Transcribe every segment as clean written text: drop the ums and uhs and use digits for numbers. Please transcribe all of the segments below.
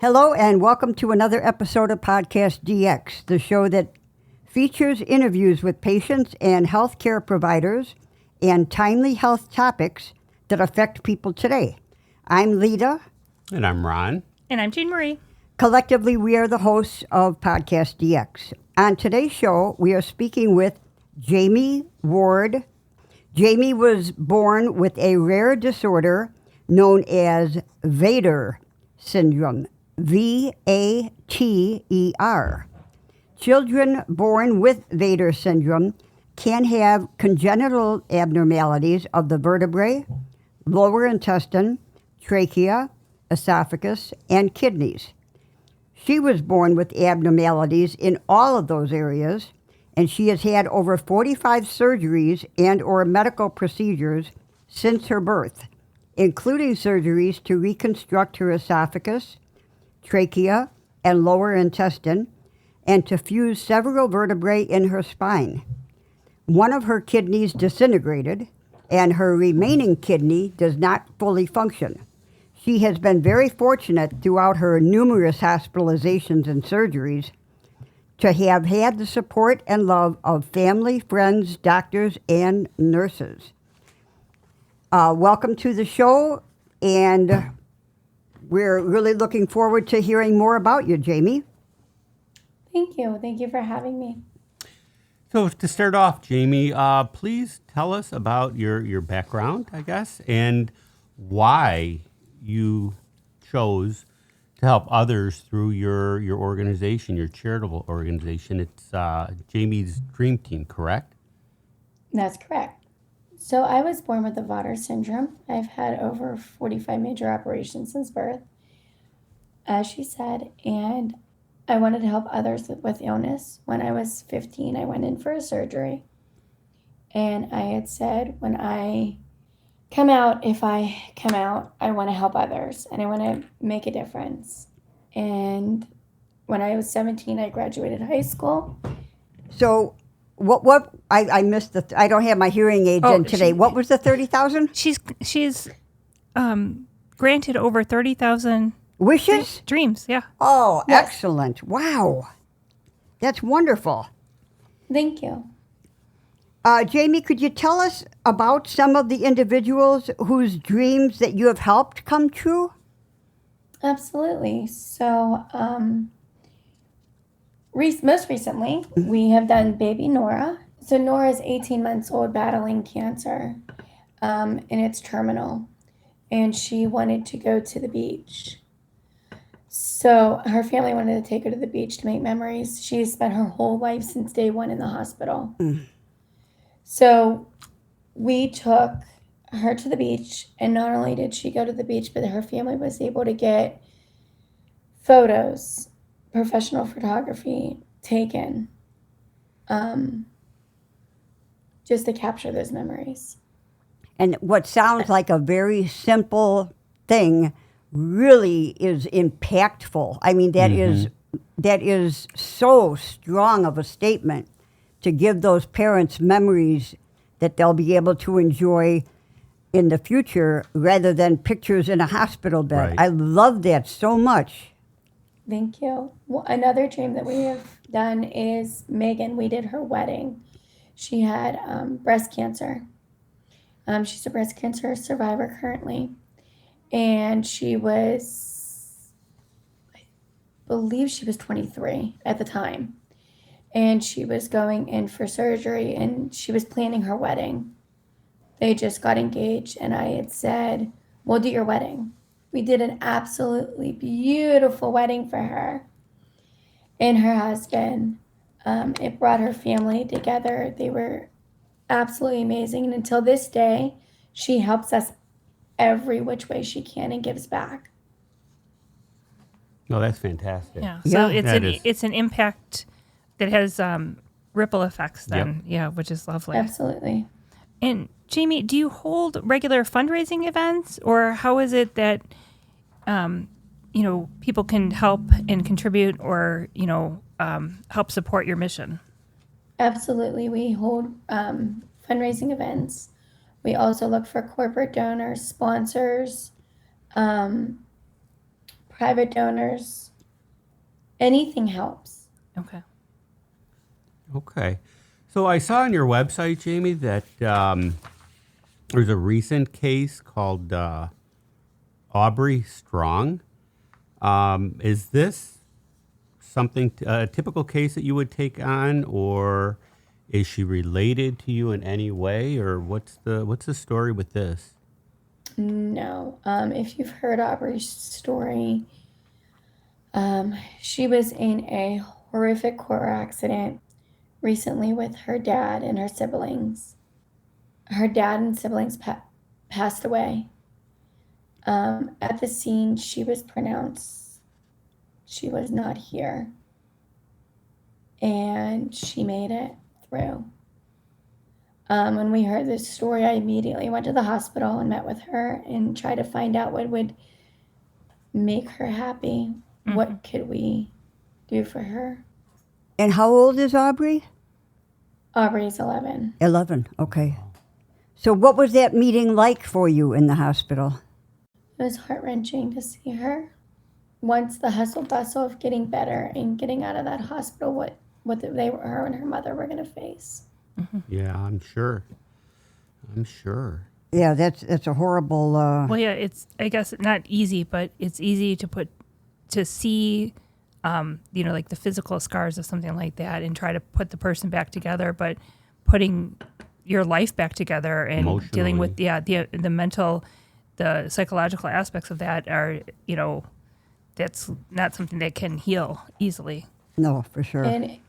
Hello and welcome to another episode of PodcastDX, the show that features interviews with patients and healthcare providers and timely health topics that affect people today. I'm Lita. And I'm Ron. And I'm Jean Marie. Collectively, we are the hosts of PodcastDX. On today's show, we are speaking with Jamie Ward. Jamie was born with a rare disorder known as Vater syndrome, V-A-T-E-R. Children born with Vater syndrome can have congenital abnormalities of the vertebrae, lower intestine, trachea, esophagus, and kidneys. She was born with abnormalities in all of those areas, and she has had over 45 surgeries and or medical procedures since her birth, including surgeries to reconstruct her esophagus, trachea, and lower intestine, and to fuse several vertebrae in her spine. One of her kidneys disintegrated, and her remaining kidney does not fully function. She has been very fortunate throughout her numerous hospitalizations and surgeries to have had the support and love of family, friends, doctors, and nurses. Welcome to the show, and we're really looking forward to hearing more about you, Jamie. Thank you. Thank you for having me. So to start off, Jamie, please tell us about your background, I guess, and why you chose to help others through your organization, your charitable organization. It's Jamie's Dream Team, correct? That's correct. So I was born with the Vater syndrome. I've had over 45 major operations since birth, as she said, and I wanted to help others with illness. When I was 15, I went in for a surgery, and I had said, when I come out, if I come out, I want to help others, and I want to make a difference. And when I was 17, I graduated high school. So what I missed I don't have my hearing aids in today. What was the 30,000? She's granted over 30,000 wishes? dreams, yeah. Oh, Yes. Excellent. Wow. That's wonderful. Thank you. Jamie, could you tell us about some of the individuals whose dreams that you have helped come true? Absolutely. So, most recently, we have done baby Nora. So Nora is 18 months old, battling cancer, and it's terminal. And she wanted to go to the beach. So her family wanted to take her to the beach to make memories. She spent her whole life since day one in the hospital. So we took her to the beach, and not only did she go to the beach, but her family was able to get photos, professional photography taken, just to capture those memories. And what sounds like a very simple thing really is impactful. I mean, that is so strong of a statement to give those parents memories that they'll be able to enjoy in the future rather than pictures in a hospital bed. Right. I love that so much. Thank you. Well, another dream that we have done is Megan. We did her wedding. She had breast cancer. She's a breast cancer survivor currently. And she was, I believe she was 23 at the time. And she was going in for surgery, and she was planning her wedding. They just got engaged, and I had said, we'll do your wedding. We did an absolutely beautiful wedding for her and her husband. It brought her family together. They were absolutely amazing. And until this day, she helps us every which way she can and gives back. No, that's fantastic. Yeah. So Yeah. it's an impact that has ripple effects then, which is lovely. Absolutely. And Jamie, do you hold regular fundraising events, or how is it that people can help and contribute, or help support your mission? Absolutely. We hold fundraising events. We also look for corporate donors, sponsors, private donors. Anything helps. Okay. Okay. So I saw on your website, Jamie, that there's a recent case called Aubrey Strong. Is this something, a typical case that you would take on, or is she related to you in any way, or what's the story with this? No. If you've heard Aubrey's story, she was in a horrific car accident recently with her dad and her siblings. Her dad and siblings passed away. At the scene, she was pronounced she was not here. And she made it through. When we heard this story, I immediately went to the hospital and met with her and tried to find out what would make her happy. Mm-hmm. What could we do for her? And how old is Aubrey? Aubrey's 11. 11. Okay. So what was that meeting like for you in the hospital? It was heart-wrenching to see her. Once the hustle bustle of getting better and getting out of that hospital, what her and her mother were going to face. Yeah, I'm sure. Yeah, that's a horrible. Well, yeah, it's, I guess, not easy, but it's easy to see, like the physical scars of something like that and try to put the person back together, but putting your life back together and dealing with, the mental, the psychological aspects of that are, that's not something that can heal easily. No, for sure. And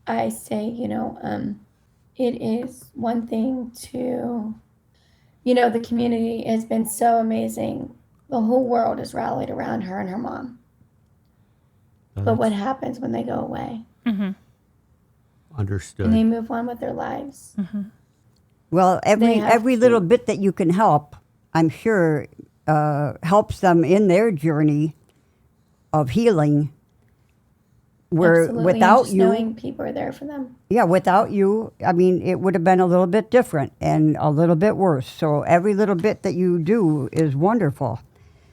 I say, it is one thing to, the community has been so amazing. The whole world is rallied around her and her mom. But what happens when they go away? Mm-hmm. Understood. And they move on with their lives. Mm-hmm. Well, every little bit that you can help, I'm sure, helps them in their journey of healing. Where Absolutely. without and just you, knowing people are there for them. yeah, without you, I mean, it would have been a little bit different and a little bit worse. So every little bit that you do is wonderful.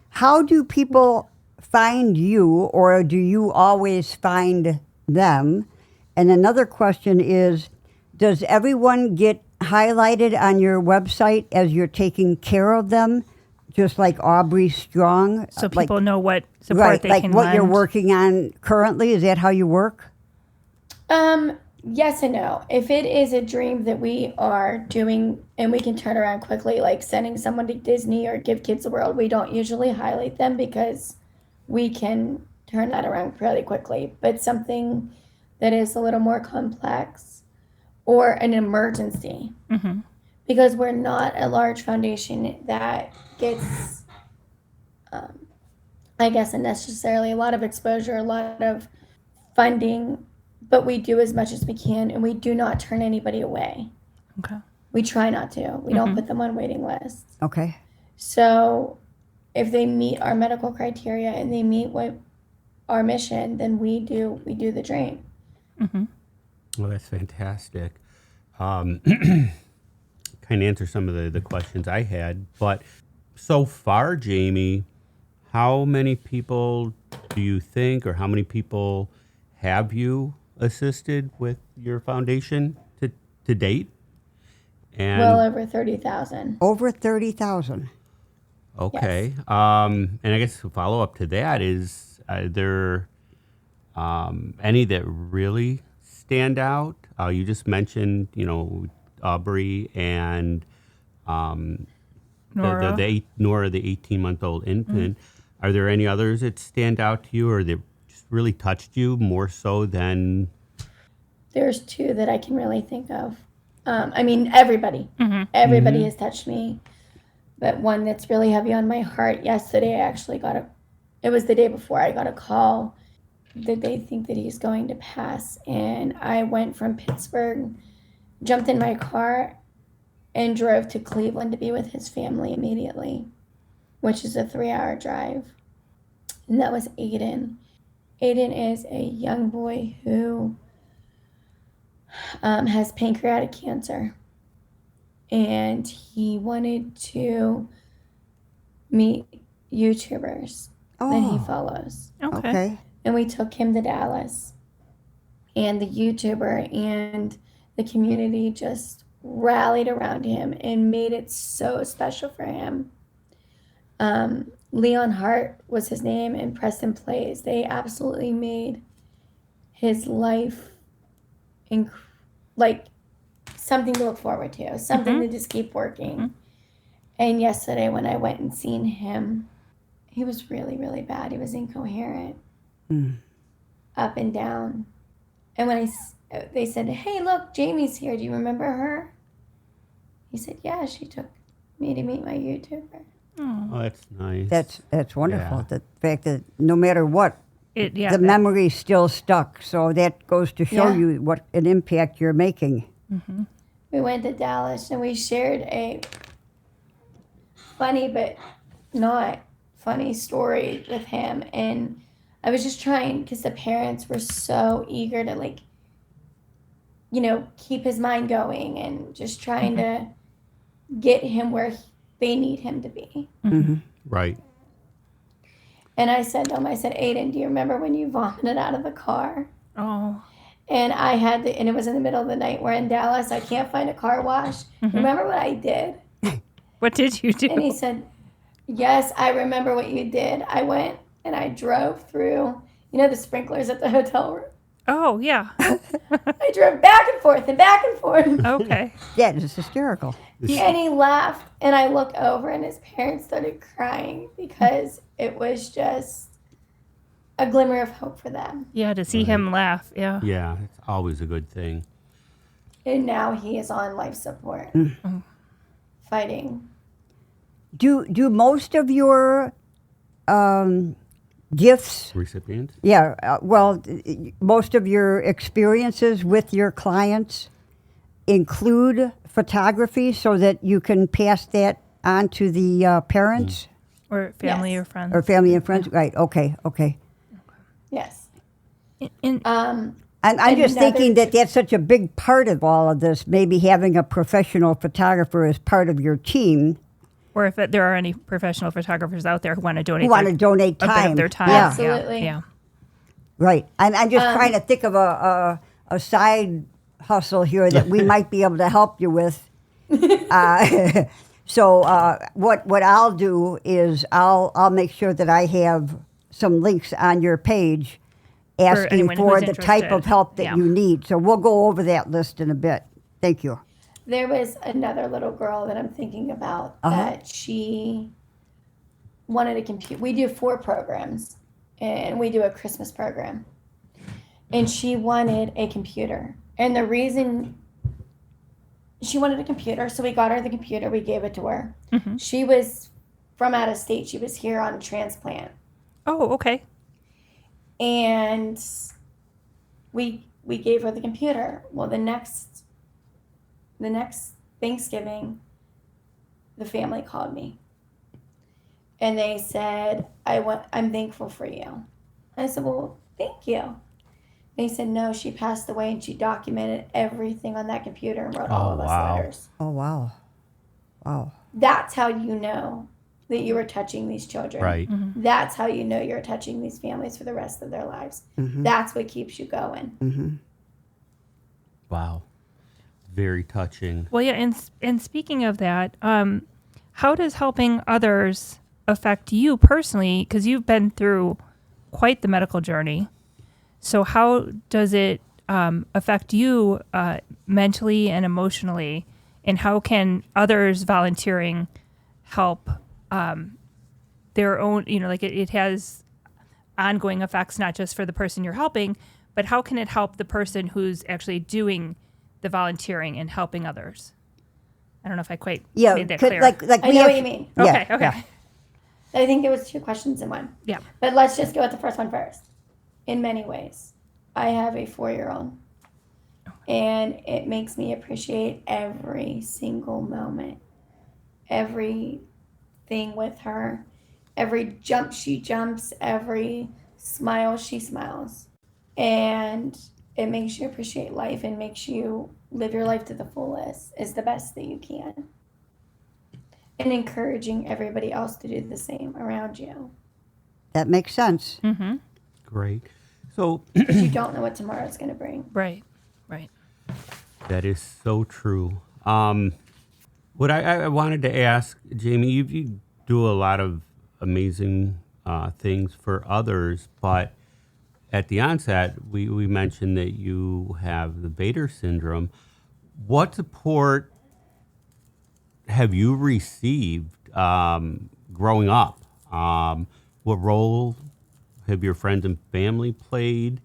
How do people find you, or do you always find them? And another question is, does everyone get highlighted on your website as you're taking care of them, just like Aubrey Strong? So Like- people know what support right, they like can what you're lend. working on currently? Is that how you work? Yes and no. If it is a dream that we are doing and we can turn around quickly, like sending someone to Disney or Give Kids the World, we don't usually highlight them because we can turn that around fairly quickly. But something that is a little more complex or an emergency, Mm-hmm. because we're not a large foundation that gets, I guess, unnecessarily a lot of exposure, a lot of funding, but we do as much as we can, and we do not turn anybody away. Okay. We try not to. We don't put them on waiting lists. Okay. So if they meet our medical criteria and they meet what our mission, then we do the dream. Mm-hmm. Well, that's fantastic. Kind of answer some of the questions I had. But so far, Jamie, how many people do you think, or how many people have you assisted with your foundation to date? And Well over 30,000. Over 30,000. okay. And I guess a follow up to that is, are there any that really stand out? You just mentioned, Aubrey and Nora. Nora, the 18-month-old infant. Are there any others that stand out to you, or that just really touched you more so than? There's two that I can really think of. Everybody. Everybody has touched me. But one that's really heavy on my heart, yesterday I actually it was the day before, I got a call that they think that he's going to pass. And I went from Pittsburgh, jumped in my car, and drove to Cleveland to be with his family immediately, which is a 3-hour drive. And that was Aiden. Aiden is a young boy who has pancreatic cancer. And he wanted to meet YouTubers. that he Oh, follows. Okay. okay. And we took him to Dallas. And the YouTuber and the community just rallied around him and made it so special for him. Leon Hart was his name, and Preston Plays. They absolutely made his life like something to look forward to, something to just keep working. And yesterday when I went and seen him, he was really, really bad. He was incoherent, up and down. And when they said, "Hey, look, Jamie's here. Do you remember her?" He said, "Yeah, she took me to meet my YouTuber." Oh, that's nice. That's wonderful. Yeah. The fact that no matter what, the Yeah. memory's still stuck. So that goes to show Yeah. you what an impact you're making. We went to Dallas and we shared a funny but not funny story with him. And I was just trying, because the parents were so eager to, like, keep his mind going and just trying to get him where they need him to be. Right. And I said to him, "Aiden, do you remember when you vomited out of the car?" Oh. And and it was in the middle of the night. We're in Dallas. I can't find a car wash. Remember what I did? What did you do? And he said, "Yes, I remember what you did. I went and I drove through, the sprinklers at the hotel room. Oh, yeah. I drove back and forth and back and forth." Okay. Yeah, it's hysterical. And he laughed. And I looked over and his parents started crying because it was just a glimmer of hope for them. Yeah, to see him laugh. Yeah. Yeah, it's always a good thing. And now he is on life support, fighting. Do most of your gifts? Recipient? Yeah. Most of your experiences with your clients include photography, so that you can pass that on to the parents Or family Yes. or friends. or family and friends. Right. Okay. Okay. Yes. In, I'm just Another- thinking that that's such a big part of all of this. Maybe having a professional photographer as part of your team or if there are any professional photographers out there who want to donate, who want to donate a bit time. of their time. Yeah. Absolutely. Yeah. Right. I'm just trying to think of a side hustle here that we might be able to help you with. So what I'll do is I'll make sure that I have some links on your page asking anyone for who's the type of interested. help that Yeah. you need. So we'll go over that list in a bit. Thank you. There was another little girl that I'm thinking about that she wanted a computer. We do 4 programs, and we do a Christmas program. And she wanted a computer. And the reason she wanted a computer, so we got her the computer, we gave it to her. She was from out of state. She was here on a transplant. Oh, okay. And we gave her the computer. Well, the next Thanksgiving, the family called me, and they said, "I'm thankful for you." I said, "Well, thank you." They said, "No, she passed away, and she documented everything on that computer and wrote all of us wow. letters." Oh, wow. Wow. That's how you know that you are touching these children. Right. That's how you know you're touching these families for the rest of their lives. That's what keeps you going. Wow. Very touching. Well, yeah, and speaking of that, how does helping others affect you personally? Because you've been through quite the medical journey. So how does it affect you mentally and emotionally? And how can others volunteering help their own, like it has ongoing effects, not just for the person you're helping, but how can it help the person who's actually doing the volunteering and helping others? I don't know if I quite made that clear. Like I know what you mean. Okay. Yeah. I think there was 2 questions in one. Yeah. But let's just go with the first one first. In many ways, I have a 4-year-old, and it makes me appreciate every single moment, everything with her, every jump she jumps, every smile she smiles. And it makes you appreciate life and makes you live your life to the fullest is the best that you can. And encouraging everybody else to do the same around you. That makes sense. Great. So Because you don't know what tomorrow's going to bring. Right. that is so true. What I wanted to ask, Jamie, you do a lot of amazing things for others, but at the onset, we mentioned that you have the Vader syndrome. What support have you received growing up? What role have your friends and family played?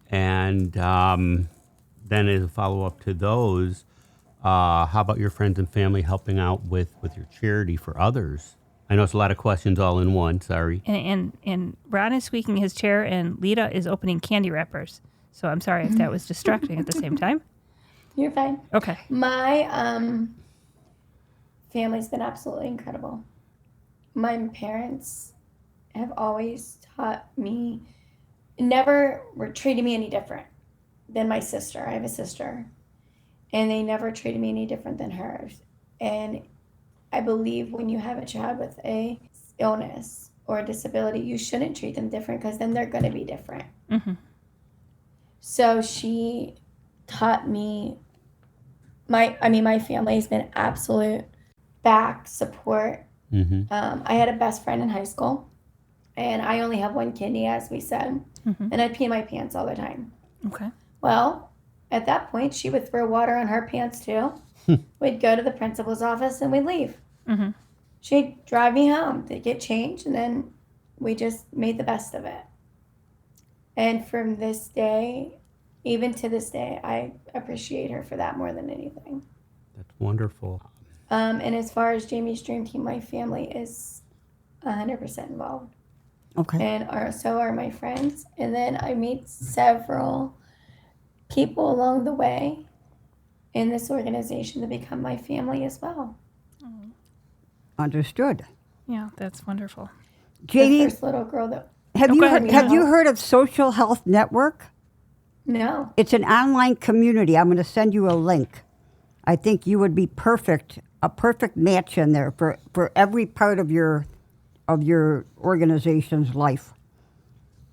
And then as a follow-up to those, how about your friends and family helping out with your charity for others? I know it's a lot of questions all in one, sorry. And Ron is squeaking his chair, and Lita is opening candy wrappers. So I'm sorry if that was distracting at the same time. You're fine. Okay. My family's been absolutely incredible. My parents have always taught me, never were treating me any different than my sister. I have a sister. And they never treated me any different than hers. And I believe when you have a child with a illness or a disability, you shouldn't treat them different because then they're going to be different. So she taught me, my family has been absolute back support. I had a best friend in high school, and I only have one kidney, as we said, and I'd pee my pants all the time. Okay. Well, at that point, she would throw water on her pants too. We'd go to the principal's office and we'd leave. She'd drive me home to get changed, and then we just made the best of it. And from this day, even to this day, I appreciate her for that more than anything. That's wonderful. And as far as Jamie's Dream Team, my family is 100% involved. Okay. And so are my friends. And then I meet several people along the way in this organization to become my family as well. Understood. Yeah, that's wonderful. Jamie, The first little girl that... have Oh, you go ahead. have you heard of Social Health Network? No. It's an online community. I'm going to send you a link. I think you would be a perfect match in there for every part of your organization's life.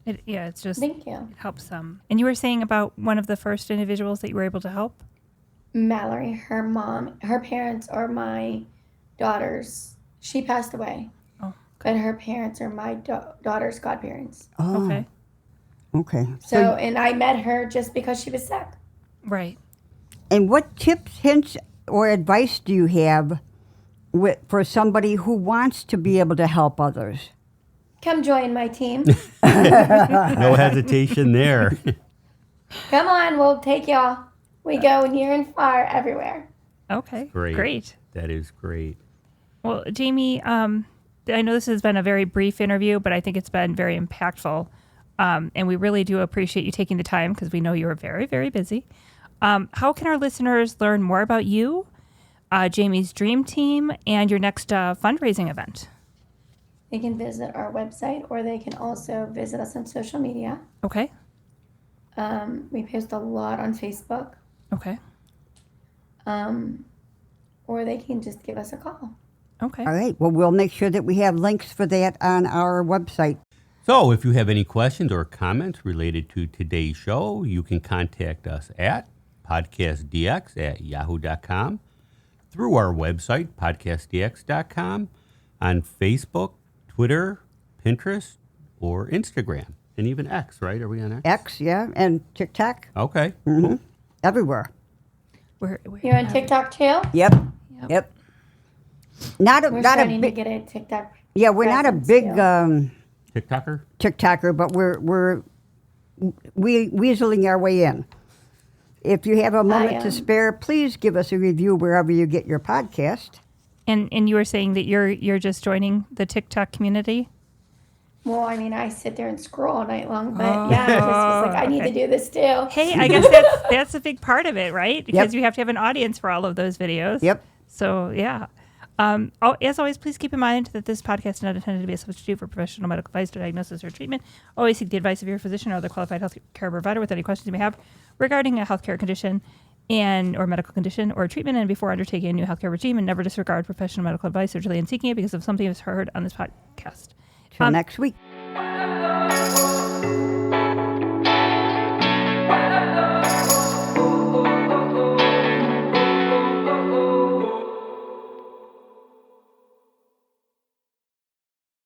It's just, Thank you. it helps them. And you were saying about one of the first individuals that you were able to help? Mallory, her parents are my daughters. She passed away. Oh, But her parents are my daughter's godparents. Oh, okay. Okay. So, and I met her just because she was sick. Right. And what tips, hints, or advice do you have for somebody who wants to be able to help others? Come join my team. No hesitation there. Come on, we'll take y'all. We go near and far everywhere. Okay. Great. That is great. Well, Jamie, I know this has been a very brief interview, but I think it's been very impactful. And we really do appreciate you taking the time because we know you're very, very busy. How can our listeners learn more about you, Jamie's Dream Team, and your next fundraising event? They can visit our website, or they can also visit us on social media. Okay. We post a lot on Facebook, Okay. or they can just give us a call. Okay. All right. Well, we'll make sure that we have links for that on our website. So if you have any questions or comments related to today's show, you can contact us at PodcastDX@yahoo.com, through our website, PodcastDX.com, on Facebook, Twitter, Pinterest, or Instagram, and even X, right? Are we on X? X, yeah, and TikTok, Okay. Cool. everywhere. You're on TikTok too? Yep. Yep. Not We're a starting to big. get a TikTok. Yeah, we're not a presence, big too. TikToker? TikToker, but we're weaseling our way in. If you have a moment to spare, please give us a review wherever you get your podcast. And you were saying that you're just joining the TikTok community? Well, I mean, I sit there and scroll all night long, but yeah, I just was like, I need to do this too. Hey, I guess that's a big part of it, right? Because you have to have an audience for all of those videos. Yep. So, yeah. As always, please keep in mind that this podcast is not intended to be a substitute for professional medical advice, diagnosis, or treatment. Always seek the advice of your physician or other qualified health care provider with any questions you may have regarding a healthcare condition or medical condition or treatment, and before undertaking a new healthcare regime, and never disregard professional medical advice or delay in seeking it because of something you've heard on this podcast. Till next week.